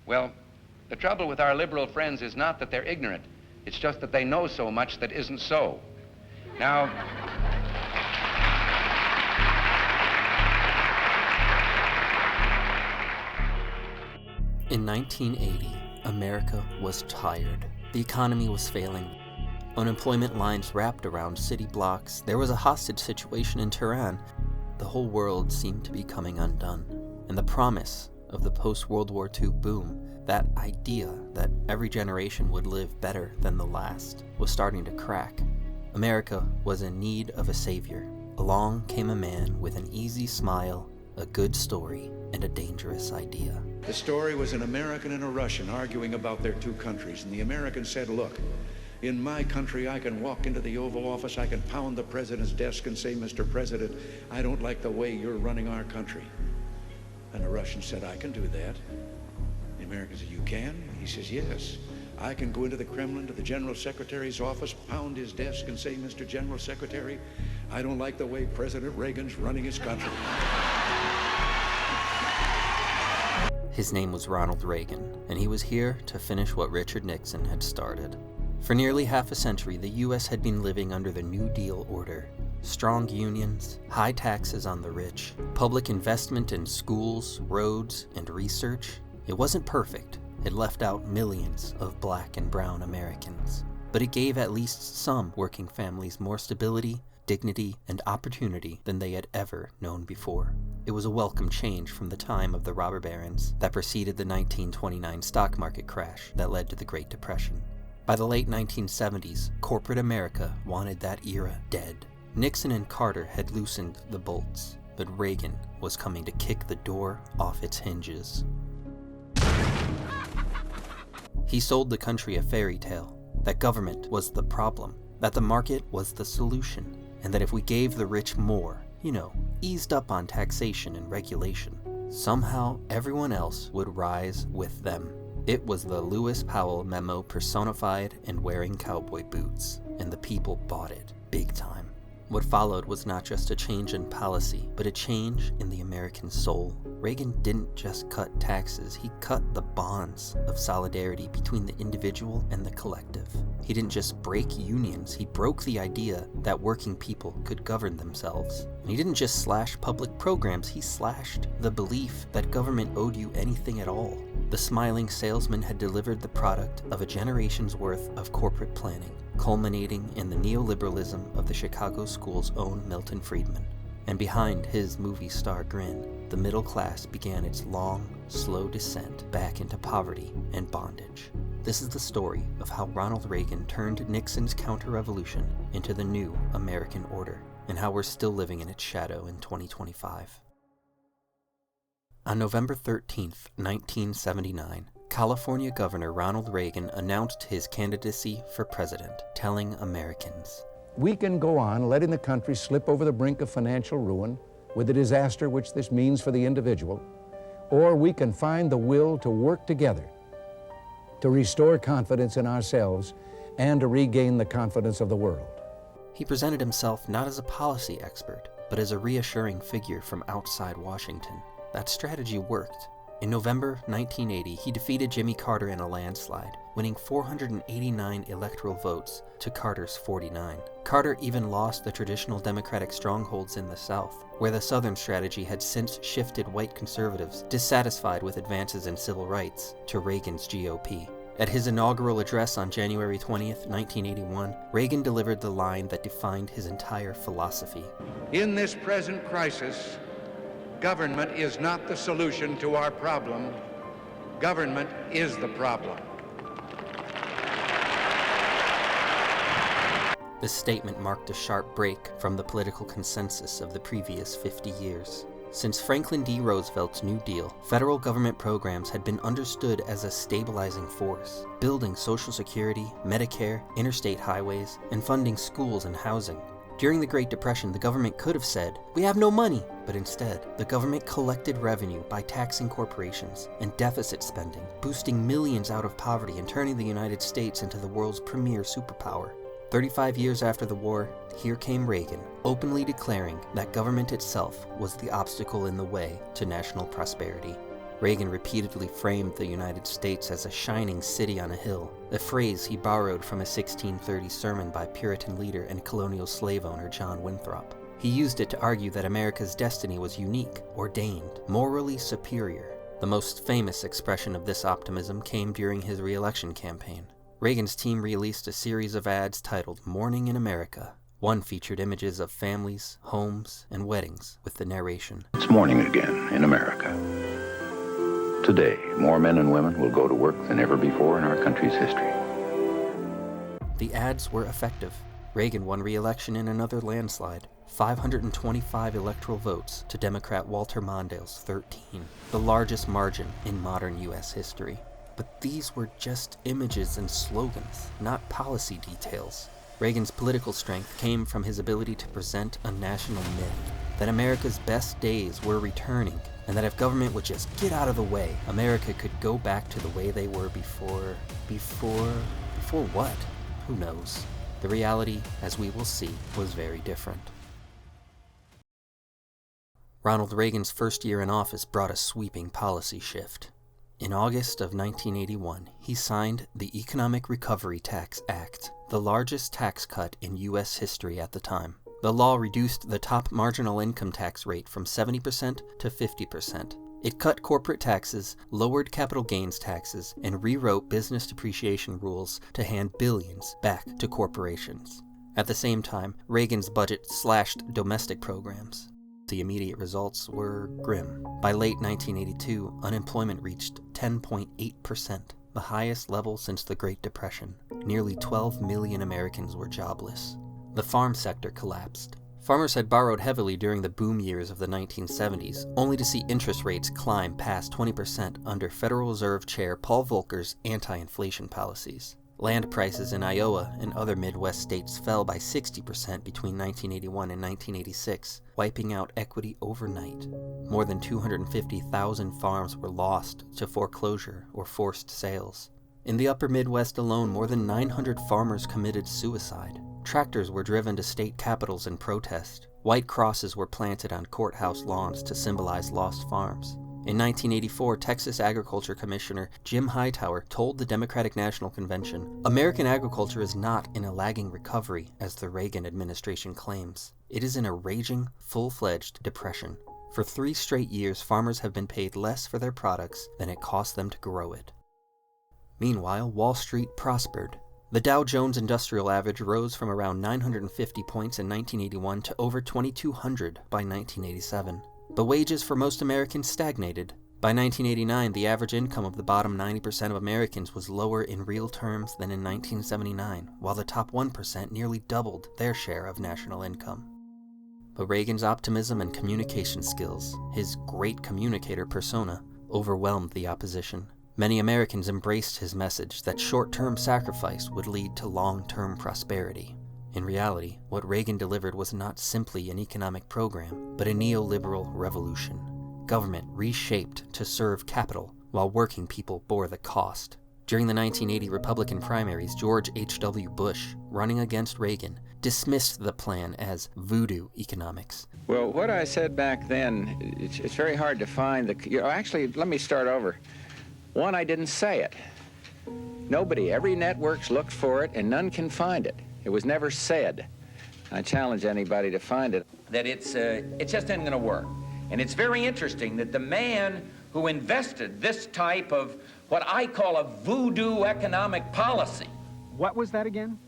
Well, the trouble with our liberal friends is not that they're ignorant. It's just that they know so much that isn't so. Now, in 1980, America was tired. The economy was failing. Unemployment lines wrapped around city blocks. There was a hostage situation in Tyranny. The whole world seemed to be coming undone. And the promise of the post-World War II boom, that idea that every generation would live better than the last, was starting to crack. America was in need of a savior. Along came a man with an easy smile, a good story, and a dangerous idea. The story was an American and a Russian arguing about their two countries, and the American said, look, in my country, I can walk into the Oval Office, I can pound the president's desk and say, Mr. President, I don't like the way you're running our country. And the Russian said, I can do that. The American said, you can? He says, yes. I can go into the Kremlin, to the General Secretary's office, pound his desk and say, Mr. General Secretary, I don't like the way President Reagan's running his country. His name was Ronald Reagan, and he was here to finish what Richard Nixon had started. For nearly half a century, the U.S. had been living under the New Deal order. Strong unions, high taxes on the rich, public investment in schools, roads, and research. It wasn't perfect. It left out millions of black and brown Americans. But it gave at least some working families more stability, dignity, and opportunity than they had ever known before. It was a welcome change from the time of the robber barons that preceded the 1929 stock market crash that led to the Great Depression. By the late 1970s, corporate America wanted that era dead. Nixon and Carter had loosened the bolts, but Reagan was coming to kick the door off its hinges. He sold the country a fairy tale, that government was the problem, that the market was the solution, and that if we gave the rich more, eased up on taxation and regulation, somehow everyone else would rise with them. It was the Lewis Powell memo personified and wearing cowboy boots, and the people bought it big time. What followed was not just a change in policy, but a change in the American soul. Reagan didn't just cut taxes, he cut the bonds of solidarity between the individual and the collective. He didn't just break unions, he broke the idea that working people could govern themselves. And he didn't just slash public programs, he slashed the belief that government owed you anything at all. The smiling salesman had delivered the product of a generation's worth of corporate planning, culminating in the neoliberalism of the Chicago school's own Milton Friedman. And behind his movie star grin, the middle class began its long, slow descent back into poverty and bondage. This is the story of how Ronald Reagan turned Nixon's counter-revolution into the new American order, and how we're still living in its shadow in 2025. On November 13th, 1979, California Governor Ronald Reagan announced his candidacy for president, telling Americans, "We can go on letting the country slip over the brink of financial ruin with the disaster which this means for the individual, or we can find the will to work together to restore confidence in ourselves and to regain the confidence of the world." He presented himself not as a policy expert, but as a reassuring figure from outside Washington. That strategy worked. In November 1980, he defeated Jimmy Carter in a landslide, winning 489 electoral votes to Carter's 49. Carter even lost the traditional Democratic strongholds in the South, where the Southern strategy had since shifted white conservatives, dissatisfied with advances in civil rights, to Reagan's GOP. At his inaugural address on January 20th, 1981, Reagan delivered the line that defined his entire philosophy. In this present crisis, government is not the solution to our problem. Government is the problem. This statement marked a sharp break from the political consensus of the previous 50 years. Since Franklin D. Roosevelt's New Deal, federal government programs had been understood as a stabilizing force, building Social Security, Medicare, interstate highways, and funding schools and housing. During the Great Depression, the government could have said, "We have no money," but instead, the government collected revenue by taxing corporations and deficit spending, boosting millions out of poverty and turning the United States into the world's premier superpower. 35 years after the war, here came Reagan, openly declaring that government itself was the obstacle in the way to national prosperity. Reagan repeatedly framed the United States as a shining city on a hill, a phrase he borrowed from a 1630 sermon by Puritan leader and colonial slave owner John Winthrop. He used it to argue that America's destiny was unique, ordained, morally superior. The most famous expression of this optimism came during his re-election campaign. Reagan's team released a series of ads titled "Morning in America." One featured images of families, homes, and weddings with the narration, "It's morning again in America. Today, more men and women will go to work than ever before in our country's history." The ads were effective. Reagan won re-election in another landslide, 525 electoral votes to Democrat Walter Mondale's 13, the largest margin in modern U.S. history. But these were just images and slogans, not policy details. Reagan's political strength came from his ability to present a national myth, that America's best days were returning, and that if government would just get out of the way, America could go back to the way they were before what? Who knows? The reality, as we will see, was very different. Ronald Reagan's first year in office brought a sweeping policy shift. In August of 1981, he signed the Economic Recovery Tax Act, the largest tax cut in U.S. history at the time. The law reduced the top marginal income tax rate from 70% to 50%. It cut corporate taxes, lowered capital gains taxes, and rewrote business depreciation rules to hand billions back to corporations. At the same time, Reagan's budget slashed domestic programs. The immediate results were grim. By late 1982, unemployment reached 10.8%, the highest level since the Great Depression. Nearly 12 million Americans were jobless. The farm sector collapsed. Farmers had borrowed heavily during the boom years of the 1970s, only to see interest rates climb past 20% under Federal Reserve Chair Paul Volcker's anti-inflation policies. Land prices in Iowa and other Midwest states fell by 60% between 1981 and 1986, wiping out equity overnight. More than 250,000 farms were lost to foreclosure or forced sales. In the upper Midwest alone, more than 900 farmers committed suicide. Tractors were driven to state capitals in protest. White crosses were planted on courthouse lawns to symbolize lost farms. In 1984, Texas Agriculture Commissioner Jim Hightower told the Democratic National Convention, "American agriculture is not in a lagging recovery, as the Reagan administration claims. It is in a raging, full-fledged depression. For 3 straight years, farmers have been paid less for their products than it cost them to grow it." Meanwhile, Wall Street prospered. The Dow Jones Industrial Average rose from around 950 points in 1981 to over 2,200 by 1987. But wages for most Americans stagnated. By 1989, the average income of the bottom 90% of Americans was lower in real terms than in 1979, while the top 1% nearly doubled their share of national income. But Reagan's optimism and communication skills, his great communicator persona, overwhelmed the opposition. Many Americans embraced his message that short-term sacrifice would lead to long-term prosperity. In reality, what Reagan delivered was not simply an economic program, but a neoliberal revolution. Government reshaped to serve capital, while working people bore the cost. During the 1980 Republican primaries, George H.W. Bush, running against Reagan, dismissed the plan as voodoo economics. Well, what I said back then, it's very hard to find actually, let me start over. One, I didn't say it. Nobody, every network's looked for it, and none can find it. It was never said. I challenge anybody to find it. That it just isn't going to work. And it's very interesting that the man who invested this type of what I call a voodoo economic policy. What was that again?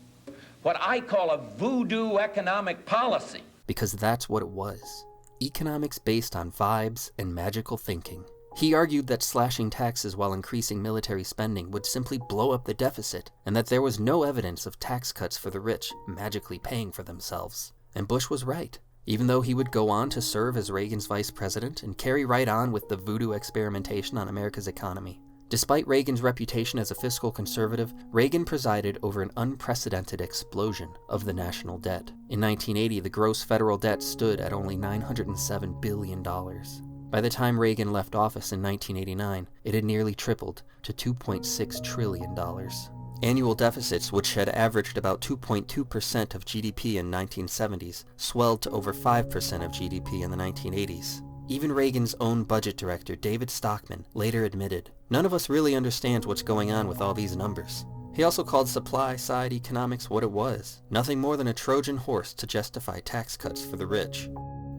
What I call a voodoo economic policy. Because that's what it was. Economics based on vibes and magical thinking. He argued that slashing taxes while increasing military spending would simply blow up the deficit, and that there was no evidence of tax cuts for the rich magically paying for themselves. And Bush was right. Even though he would go on to serve as Reagan's vice president and carry right on with the voodoo experimentation on America's economy. Despite Reagan's reputation as a fiscal conservative, Reagan presided over an unprecedented explosion of the national debt. In 1980, the gross federal debt stood at only $907 billion. By the time Reagan left office in 1989, it had nearly tripled to $2.6 trillion. Annual deficits, which had averaged about 2.2% of GDP in 1970s, swelled to over 5% of GDP in the 1980s. Even Reagan's own budget director, David Stockman, later admitted, "None of us really understands what's going on with all these numbers." He also called supply-side economics what it was, nothing more than a Trojan horse to justify tax cuts for the rich.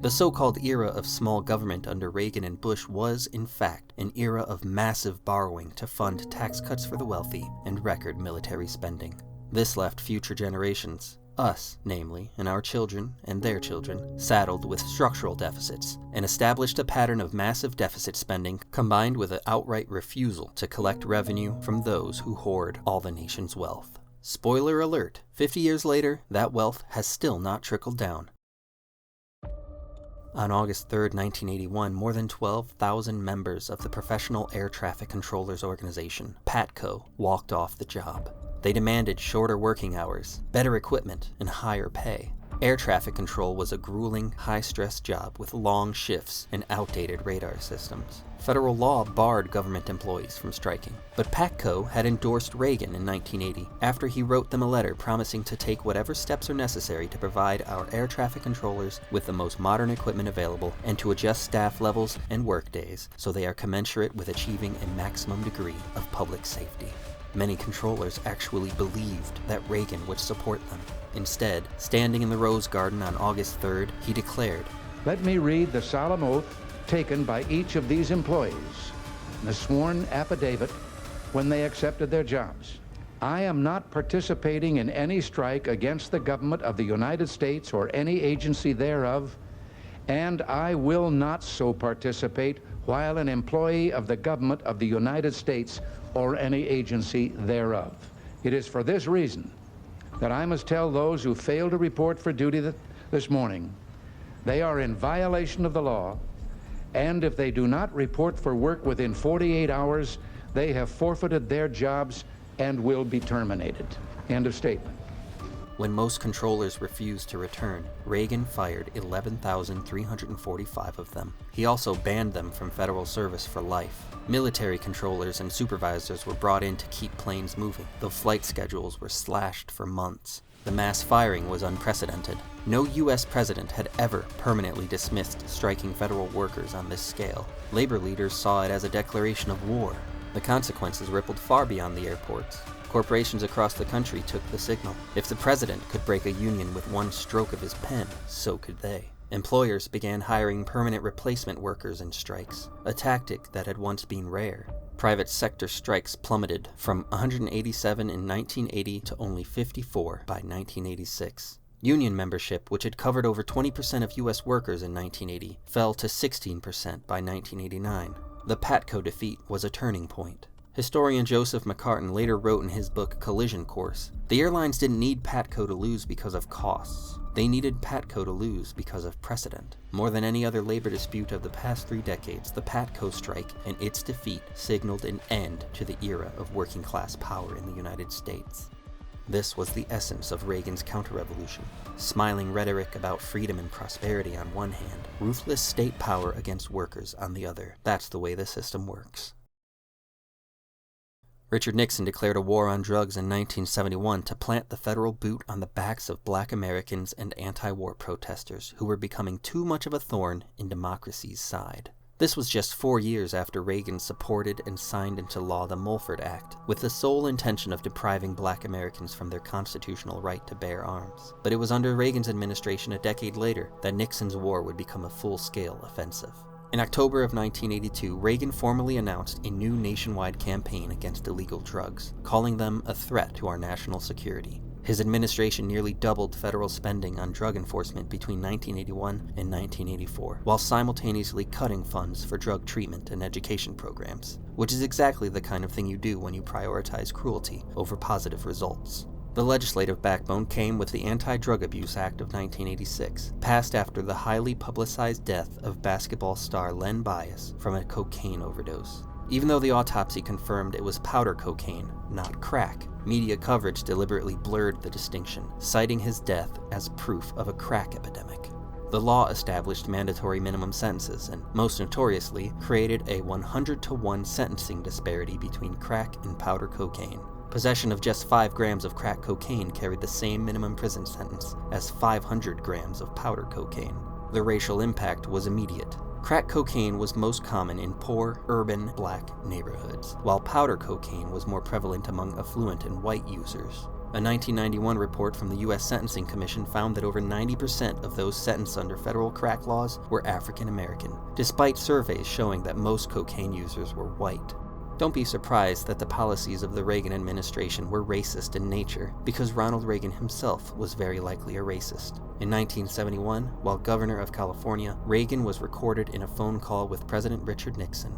The so-called era of small government under Reagan and Bush was, in fact, an era of massive borrowing to fund tax cuts for the wealthy and record military spending. This left future generations, us, namely, and our children and their children, saddled with structural deficits, and established a pattern of massive deficit spending combined with an outright refusal to collect revenue from those who hoard all the nation's wealth. Spoiler alert, 50 years later, that wealth has still not trickled down. On August 3, 1981, more than 12,000 members of the Professional Air Traffic Controllers Organization, PATCO, walked off the job. They demanded shorter working hours, better equipment, and higher pay. Air traffic control was a grueling, high-stress job with long shifts and outdated radar systems. Federal law barred government employees from striking, but PATCO had endorsed Reagan in 1980 after he wrote them a letter promising to take whatever steps are necessary to provide our air traffic controllers with the most modern equipment available and to adjust staff levels and work days so they are commensurate with achieving a maximum degree of public safety. Many controllers actually believed that Reagan would support them. Instead, standing in the Rose Garden on August 3rd, he declared, Let me read the solemn oath taken by each of these employees, the sworn affidavit when they accepted their jobs. I am not participating in any strike against the government of the United States or any agency thereof, and I will not so participate while an employee of the government of the United States or any agency thereof. It is for this reason that I must tell those who fail to report for duty this morning they are in violation of the law, and if they do not report for work within 48 hours, they have forfeited their jobs and will be terminated. End of statement. When most controllers refused to return, Reagan fired 11,345 of them. He also banned them from federal service for life. Military controllers and supervisors were brought in to keep planes moving, though flight schedules were slashed for months. The mass firing was unprecedented. No U.S. president had ever permanently dismissed striking federal workers on this scale. Labor leaders saw it as a declaration of war. The consequences rippled far beyond the airports. Corporations across the country took the signal. If the president could break a union with one stroke of his pen, so could they. Employers began hiring permanent replacement workers in strikes, a tactic that had once been rare. Private sector strikes plummeted from 187 in 1980 to only 54 by 1986. Union membership, which had covered over 20% of U.S. workers in 1980, fell to 16% by 1989. The PATCO defeat was a turning point. Historian Joseph McCartin later wrote in his book Collision Course, the airlines didn't need PATCO to lose because of costs. They needed PATCO to lose because of precedent. More than any other labor dispute of the past 3 decades, the PATCO strike and its defeat signaled an end to the era of working-class power in the United States. This was the essence of Reagan's counter-revolution. Smiling rhetoric about freedom and prosperity on one hand, ruthless state power against workers on the other. That's the way the system works. Richard Nixon declared a war on drugs in 1971 to plant the federal boot on the backs of Black Americans and anti-war protesters who were becoming too much of a thorn in democracy's side. This was just 4 years after Reagan supported and signed into law the Mulford Act, with the sole intention of depriving Black Americans from their constitutional right to bear arms. But it was under Reagan's administration a decade later that Nixon's war would become a full-scale offensive. In October of 1982, Reagan formally announced a new nationwide campaign against illegal drugs, calling them a threat to our national security. His administration nearly doubled federal spending on drug enforcement between 1981 and 1984, while simultaneously cutting funds for drug treatment and education programs, which is exactly the kind of thing you do when you prioritize cruelty over positive results. The legislative backbone came with the Anti-Drug Abuse Act of 1986, passed after the highly publicized death of basketball star Len Bias from a cocaine overdose. Even though the autopsy confirmed it was powder cocaine, not crack, media coverage deliberately blurred the distinction, citing his death as proof of a crack epidemic. The law established mandatory minimum sentences and, most notoriously, created a 100-to-1 sentencing disparity between crack and powder cocaine. Possession of just 5 grams of crack cocaine carried the same minimum prison sentence as 500 grams of powder cocaine. The racial impact was immediate. Crack cocaine was most common in poor, urban, black neighborhoods, while powder cocaine was more prevalent among affluent and white users. A 1991 report from the U.S. Sentencing Commission found that over 90% of those sentenced under federal crack laws were African American, despite surveys showing that most cocaine users were white. Don't be surprised that the policies of the Reagan administration were racist in nature, because Ronald Reagan himself was very likely a racist. In 1971, while governor of California, Reagan was recorded in a phone call with President Richard Nixon.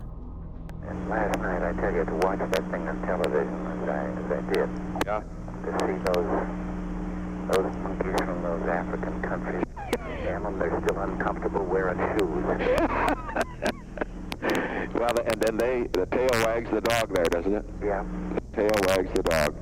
And last night, I tell you, to watch that thing on television as I did, Yeah. to see those monkeys from those African countries, damn them, they're still uncomfortable wearing shoes. Well, and then the tail wags the dog there, doesn't it? Yeah. The tail wags the dog.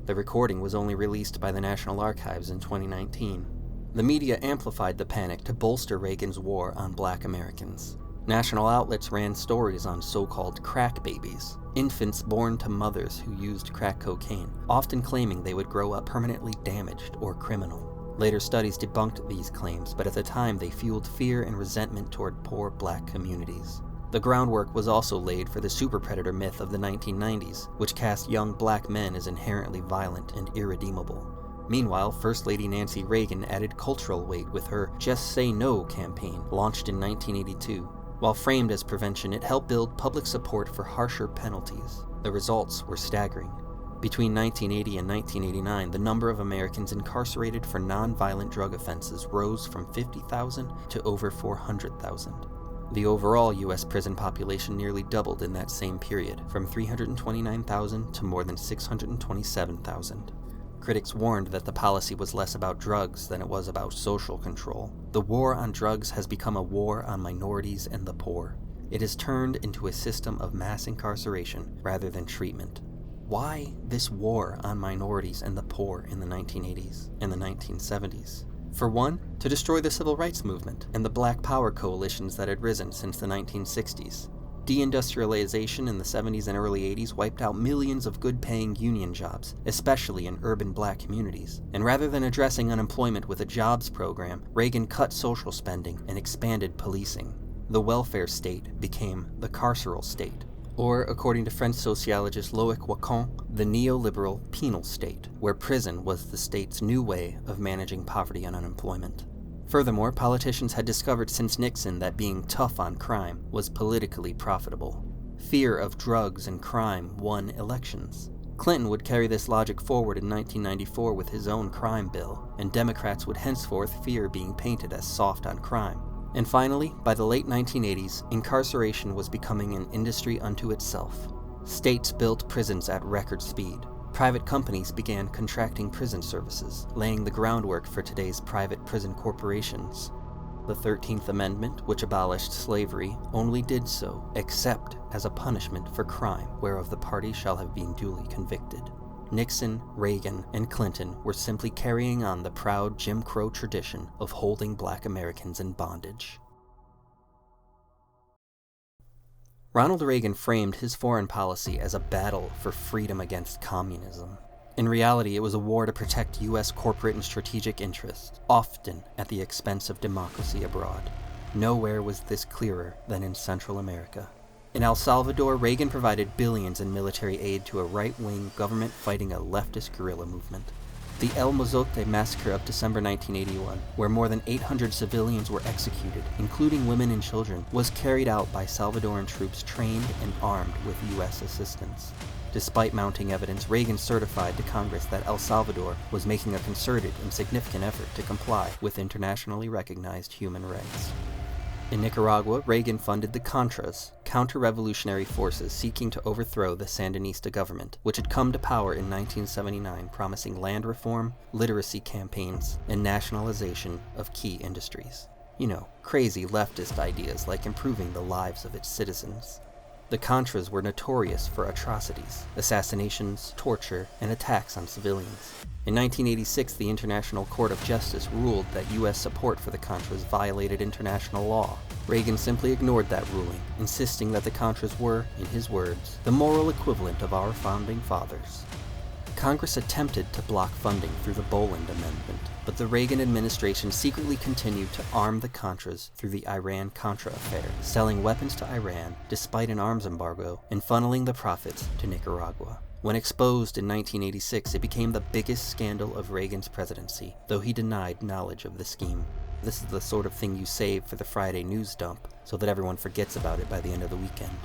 The recording was only released by the National Archives in 2019. The media amplified the panic to bolster Reagan's war on black Americans. National outlets ran stories on so-called crack babies, infants born to mothers who used crack cocaine, often claiming they would grow up permanently damaged or criminal. Later studies debunked these claims, but at the time they fueled fear and resentment toward poor black communities. The groundwork was also laid for the super predator myth of the 1990s, which cast young black men as inherently violent and irredeemable. Meanwhile, First Lady Nancy Reagan added cultural weight with her Just Say No campaign, launched in 1982. While framed as prevention, it helped build public support for harsher penalties. The results were staggering. Between 1980 and 1989, the number of Americans incarcerated for non-violent drug offenses rose from 50,000 to over 400,000. The overall U.S. prison population nearly doubled in that same period, from 329,000 to more than 627,000. Critics warned that the policy was less about drugs than it was about social control. The war on drugs has become a war on minorities and the poor. It has turned into a system of mass incarceration rather than treatment. Why this war on minorities and the poor in the 1980s and the 1970s? For one, to destroy the civil rights movement and the black power coalitions that had risen since the 1960s. Deindustrialization in the 70s and early 80s wiped out millions of good-paying union jobs, especially in urban black communities. And rather than addressing unemployment with a jobs program, Reagan cut social spending and expanded policing. The welfare state became the carceral state. Or, according to French sociologist Loic Wacon, the neoliberal penal state, where prison was the state's new way of managing poverty and unemployment. Furthermore, politicians had discovered since Nixon that being tough on crime was politically profitable. Fear of drugs and crime won elections. Clinton would carry this logic forward in 1994 with his own crime bill, and Democrats would henceforth fear being painted as soft on crime. And finally, by the late 1980s, incarceration was becoming an industry unto itself. States built prisons at record speed. Private companies began contracting prison services, laying the groundwork for today's private prison corporations. The 13th Amendment, which abolished slavery, only did so except as a punishment for crime whereof the party shall have been duly convicted. Nixon, Reagan, and Clinton were simply carrying on the proud Jim Crow tradition of holding black Americans in bondage. Ronald Reagan framed his foreign policy as a battle for freedom against communism. In reality, it was a war to protect U.S. corporate and strategic interests, often at the expense of democracy abroad. Nowhere was this clearer than in Central America. In El Salvador, Reagan provided billions in military aid to a right-wing government fighting a leftist guerrilla movement. The El Mozote massacre of December 1981, where more than 800 civilians were executed, including women and children, was carried out by Salvadoran troops trained and armed with U.S. assistance. Despite mounting evidence, Reagan certified to Congress that El Salvador was making a concerted and significant effort to comply with internationally recognized human rights. In Nicaragua, Reagan funded the Contras, counter-revolutionary forces seeking to overthrow the Sandinista government, which had come to power in 1979, promising land reform, literacy campaigns, and nationalization of key industries. You know, crazy leftist ideas like improving the lives of its citizens. The Contras were notorious for atrocities, assassinations, torture, and attacks on civilians. In 1986, the International Court of Justice ruled that U.S. support for the Contras violated international law. Reagan simply ignored that ruling, insisting that the Contras were, in his words, the moral equivalent of our founding fathers. Congress attempted to block funding through the Boland Amendment, but the Reagan administration secretly continued to arm the Contras through the Iran-Contra affair, selling weapons to Iran despite an arms embargo and funneling the profits to Nicaragua. When exposed in 1986, it became the biggest scandal of Reagan's presidency, though he denied knowledge of the scheme. This is the sort of thing you save for the Friday news dump, so that everyone forgets about it by the end of the weekend.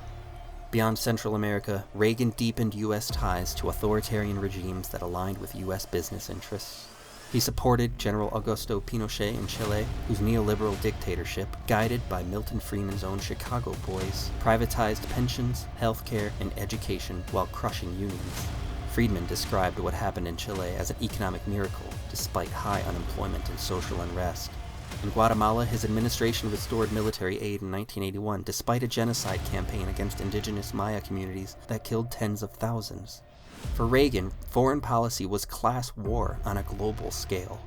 Beyond Central America, Reagan deepened U.S. ties to authoritarian regimes that aligned with U.S. business interests. He supported General Augusto Pinochet in Chile, whose neoliberal dictatorship, guided by Milton Friedman's own Chicago boys, privatized pensions, healthcare, and education while crushing unions. Friedman described what happened in Chile as an economic miracle, despite high unemployment and social unrest. In Guatemala, his administration restored military aid in 1981, despite a genocide campaign against indigenous Maya communities that killed tens of thousands. For Reagan, foreign policy was class war on a global scale.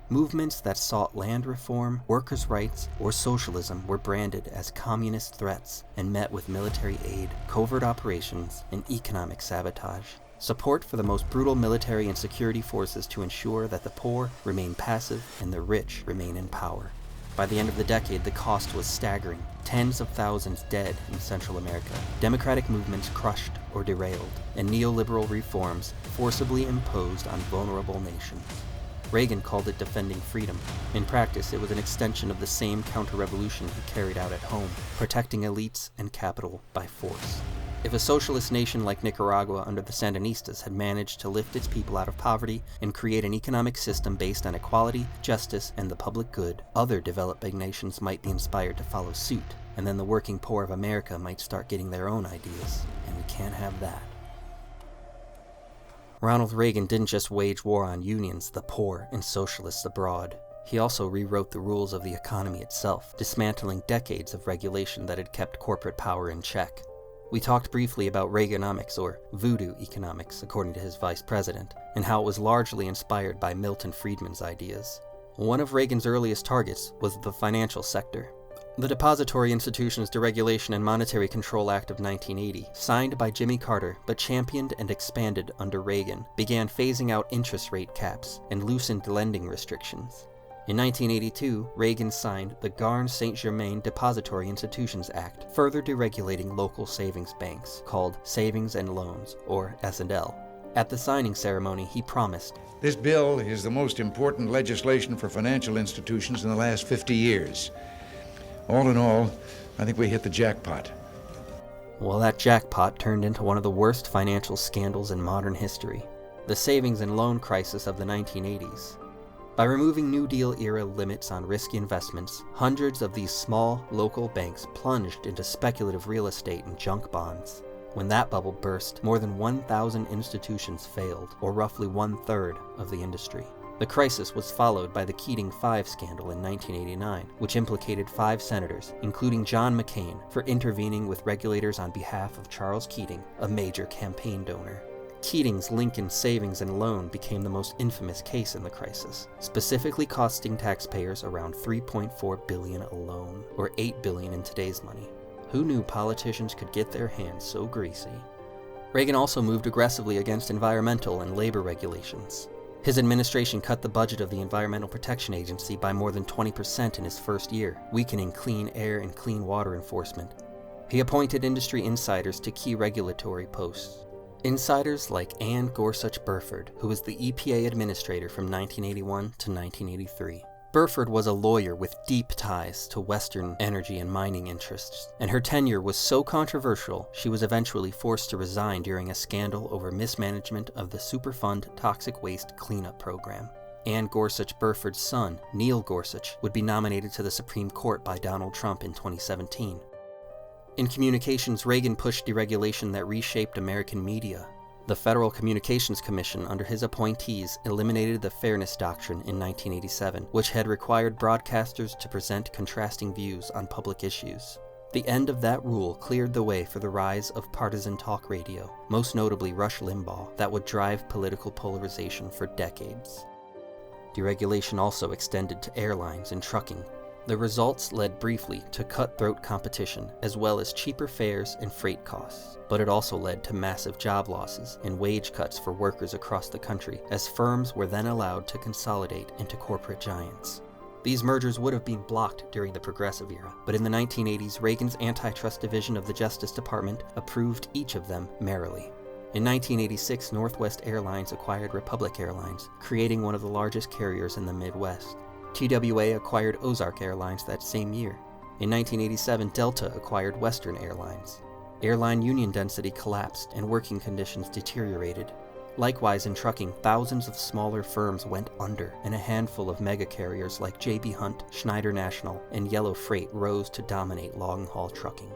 Movements that sought land reform, workers' rights, or socialism were branded as communist threats and met with military aid, covert operations, and economic sabotage. Support for the most brutal military and security forces to ensure that the poor remain passive and the rich remain in power. By the end of the decade, the cost was staggering. Tens of thousands dead in Central America, democratic movements crushed or derailed, and neoliberal reforms forcibly imposed on vulnerable nations. Reagan called it defending freedom. In practice, it was an extension of the same counter-revolution he carried out at home, protecting elites and capital by force. If a socialist nation like Nicaragua under the Sandinistas had managed to lift its people out of poverty and create an economic system based on equality, justice, and the public good, other developing nations might be inspired to follow suit, and then the working poor of America might start getting their own ideas, and we can't have that. Ronald Reagan didn't just wage war on unions, the poor, and socialists abroad. He also rewrote the rules of the economy itself, dismantling decades of regulation that had kept corporate power in check. We talked briefly about Reaganomics, or voodoo economics, according to his vice president, and how it was largely inspired by Milton Friedman's ideas. One of Reagan's earliest targets was the financial sector. The Depository Institutions Deregulation and Monetary Control Act of 1980, signed by Jimmy Carter but championed and expanded under Reagan, began phasing out interest rate caps and loosened lending restrictions. In 1982, Reagan signed the Garn-Saint-Germain Depository Institutions Act, further deregulating local savings banks, called Savings and Loans, or S&L. At the signing ceremony, he promised, This bill is the most important legislation for financial institutions in the last 50 years. All in all, I think we hit the jackpot. Well, that jackpot turned into one of the worst financial scandals in modern history, the savings and loan crisis of the 1980s. By removing New Deal-era limits on risky investments, hundreds of these small, local banks plunged into speculative real estate and junk bonds. When that bubble burst, more than 1,000 institutions failed, or roughly 1/3 of the industry. The crisis was followed by the Keating 5 scandal in 1989, which implicated 5 senators, including John McCain, for intervening with regulators on behalf of Charles Keating, a major campaign donor. Keating's Lincoln Savings and Loan became the most infamous case in the crisis, specifically costing taxpayers around $3.4 billion alone, or $8 billion in today's money. Who knew politicians could get their hands so greasy? Reagan also moved aggressively against environmental and labor regulations. His administration cut the budget of the Environmental Protection Agency by more than 20% in his first year, weakening clean air and clean water enforcement. He appointed industry insiders to key regulatory posts. Insiders like Ann Gorsuch Burford, who was the EPA administrator from 1981 to 1983. Burford was a lawyer with deep ties to Western energy and mining interests, and her tenure was so controversial she was eventually forced to resign during a scandal over mismanagement of the Superfund Toxic Waste Cleanup Program. Ann Gorsuch Burford's son, Neil Gorsuch, would be nominated to the Supreme Court by Donald Trump in 2017. In communications, Reagan pushed deregulation that reshaped American media. The Federal Communications Commission, under his appointees, eliminated the Fairness Doctrine in 1987, which had required broadcasters to present contrasting views on public issues. The end of that rule cleared the way for the rise of partisan talk radio, most notably Rush Limbaugh, that would drive political polarization for decades. Deregulation also extended to airlines and trucking. The results led briefly to cutthroat competition, as well as cheaper fares and freight costs. But it also led to massive job losses and wage cuts for workers across the country, as firms were then allowed to consolidate into corporate giants. These mergers would have been blocked during the Progressive era, but in the 1980s, Reagan's antitrust division of the Justice Department approved each of them merrily. In 1986, Northwest Airlines acquired Republic Airlines, creating one of the largest carriers in the Midwest. TWA acquired Ozark Airlines that same year. In 1987, Delta acquired Western Airlines. Airline union density collapsed and working conditions deteriorated. Likewise, in trucking, thousands of smaller firms went under, and a handful of mega carriers like J.B. Hunt, Schneider National, and Yellow Freight rose to dominate long-haul trucking.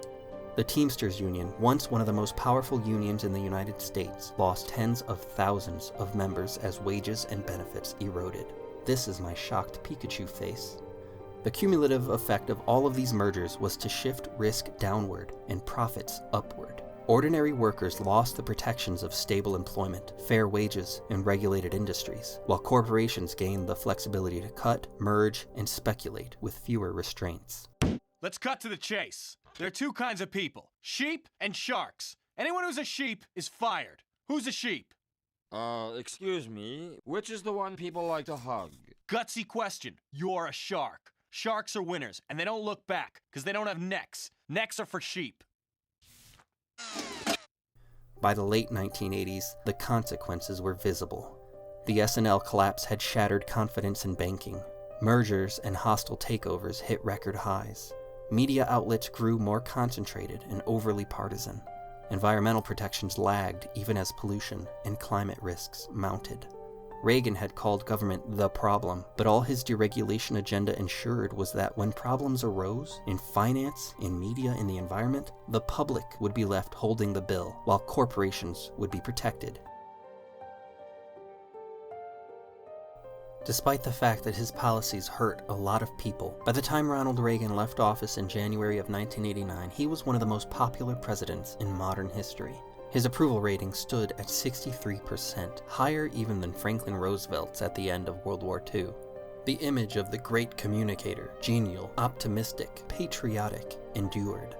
The Teamsters Union, once one of the most powerful unions in the United States, lost tens of thousands of members as wages and benefits eroded. This is my shocked Pikachu face. The cumulative effect of all of these mergers was to shift risk downward and profits upward. Ordinary workers lost the protections of stable employment, fair wages, and regulated industries, while corporations gained the flexibility to cut, merge, and speculate with fewer restraints. Let's cut to the chase. There are two kinds of people, sheep and sharks. Anyone who's a sheep is fired. Who's a sheep? Excuse me, which is the one people like to hug? Gutsy question. You're a shark. Sharks are winners, and they don't look back, because they don't have necks. Necks are for sheep. By the late 1980s, the consequences were visible. The S&L collapse had shattered confidence in banking. Mergers and hostile takeovers hit record highs. Media outlets grew more concentrated and overly partisan. Environmental protections lagged even as pollution and climate risks mounted. Reagan had called government the problem, but all his deregulation agenda ensured was that when problems arose, in finance, in media, in the environment, the public would be left holding the bill, while corporations would be protected. Despite the fact that his policies hurt a lot of people, by the time Ronald Reagan left office in January of 1989, he was one of the most popular presidents in modern history. His approval rating stood at 63%, higher even than Franklin Roosevelt's at the end of World War II. The image of the great communicator, genial, optimistic, patriotic, endured.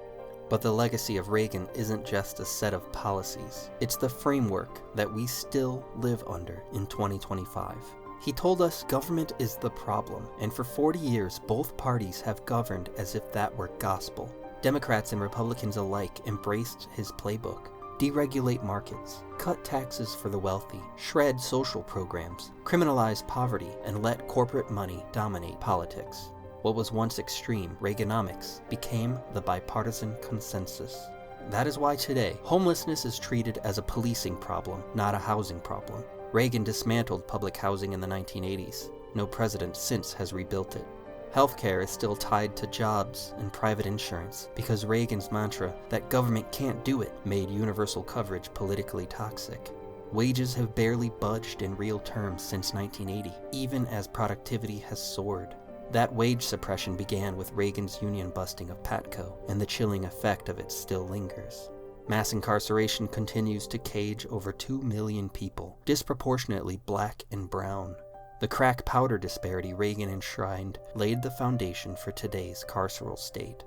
But the legacy of Reagan isn't just a set of policies. It's the framework that we still live under in 2025. He told us government is the problem, and for 40 years both parties have governed as if that were gospel. Democrats and Republicans alike embraced his playbook. Deregulate markets, cut taxes for the wealthy, shred social programs, criminalize poverty, and let corporate money dominate politics. What was once extreme, Reaganomics, became the bipartisan consensus. That is why today, homelessness is treated as a policing problem, not a housing problem. Reagan dismantled public housing in the 1980s. No president since has rebuilt it. Healthcare is still tied to jobs and private insurance because Reagan's mantra that government can't do it made universal coverage politically toxic. Wages have barely budged in real terms since 1980, even as productivity has soared. That wage suppression began with Reagan's union busting of PATCO, and the chilling effect of it still lingers. Mass incarceration continues to cage over 2 million people, disproportionately black and brown. The crack powder disparity Reagan enshrined laid the foundation for today's carceral state.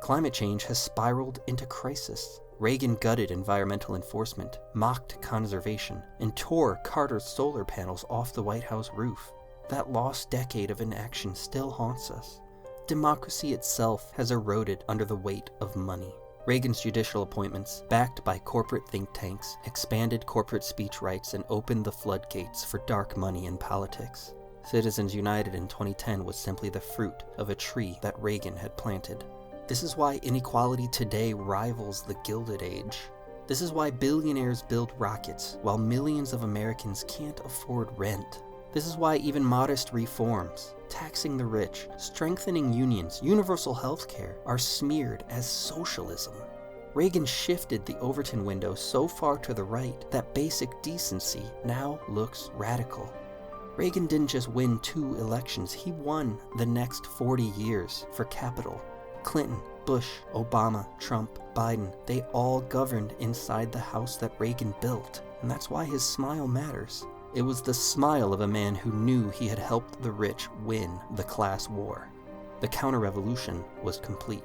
Climate change has spiraled into crisis. Reagan gutted environmental enforcement, mocked conservation, and tore Carter's solar panels off the White House roof. That lost decade of inaction still haunts us. Democracy itself has eroded under the weight of money. Reagan's judicial appointments, backed by corporate think tanks, expanded corporate speech rights and opened the floodgates for dark money in politics. Citizens United in 2010 was simply the fruit of a tree that Reagan had planted. This is why inequality today rivals the Gilded Age. This is why billionaires build rockets while millions of Americans can't afford rent. This is why even modest reforms, taxing the rich, strengthening unions, universal health care, are smeared as socialism. Reagan shifted the Overton window so far to the right that basic decency now looks radical. Reagan didn't just win 2 elections, he won the next 40 years for capital. Clinton, Bush, Obama, Trump, Biden, they all governed inside the house that Reagan built, and that's why his smile matters. It was the smile of a man who knew he had helped the rich win the class war. the counter-revolution was complete.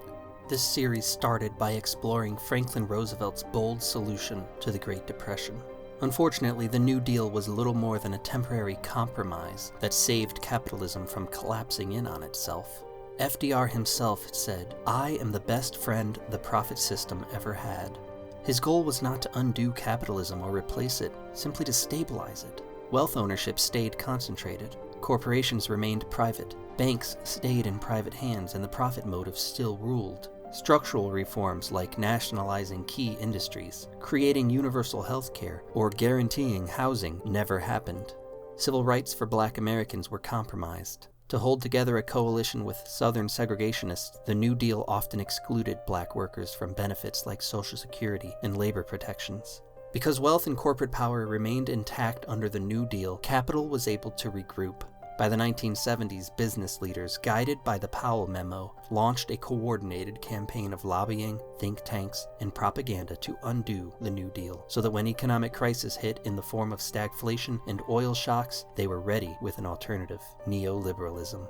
This series started by exploring Franklin Roosevelt's bold solution to the Great Depression. Unfortunately, the New Deal was little more than a temporary compromise that saved capitalism from collapsing in on itself. FDR himself said, "I am the best friend the profit system ever had." His goal was not to undo capitalism or replace it, simply to stabilize it. Wealth ownership stayed concentrated. Corporations remained private. Banks stayed in private hands, and the profit motive still ruled. Structural reforms like nationalizing key industries, creating universal health care, or guaranteeing housing never happened. Civil rights for Black Americans were compromised. To hold together a coalition with Southern segregationists, the New Deal often excluded Black workers from benefits like Social Security and labor protections. Because wealth and corporate power remained intact under the New Deal, capital was able to regroup. By the 1970s, business leaders, guided by the Powell Memo, launched a coordinated campaign of lobbying, think tanks, and propaganda to undo the New Deal, so that when economic crisis hit in the form of stagflation and oil shocks, they were ready with an alternative: neoliberalism.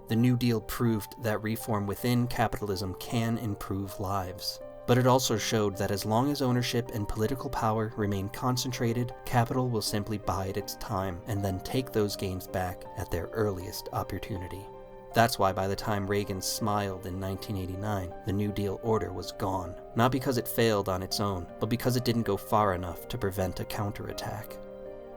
The New Deal proved that reform within capitalism can improve lives. But it also showed that as long as ownership and political power remain concentrated, capital will simply bide its time and then take those gains back at their earliest opportunity. That's why by the time Reagan smiled in 1989, the New Deal order was gone. Not because it failed on its own, but because it didn't go far enough to prevent a counterattack.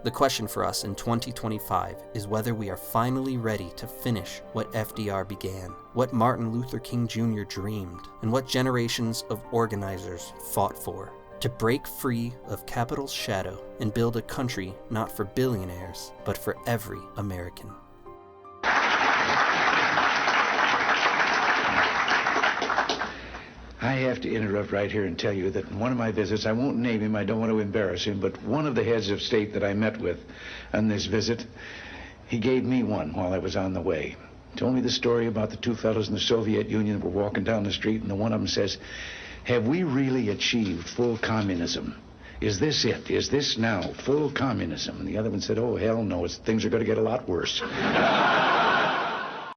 The question for us in 2025 is whether we are finally ready to finish what FDR began, what Martin Luther King Jr. dreamed, and what generations of organizers fought for: to break free of capital's shadow and build a country not for billionaires, but for every American. I have to interrupt right here and tell you that in one of my visits, I won't name him, I don't want to embarrass him, but one of the heads of state that I met with on this visit, he gave me one while I was on the way. Told me the story about the two fellows in the Soviet Union who were walking down the street, and the one of them says, "Have we really achieved full communism? Is this it? Is this now full communism?" And the other one said, "Oh, hell no, things are going to get a lot worse."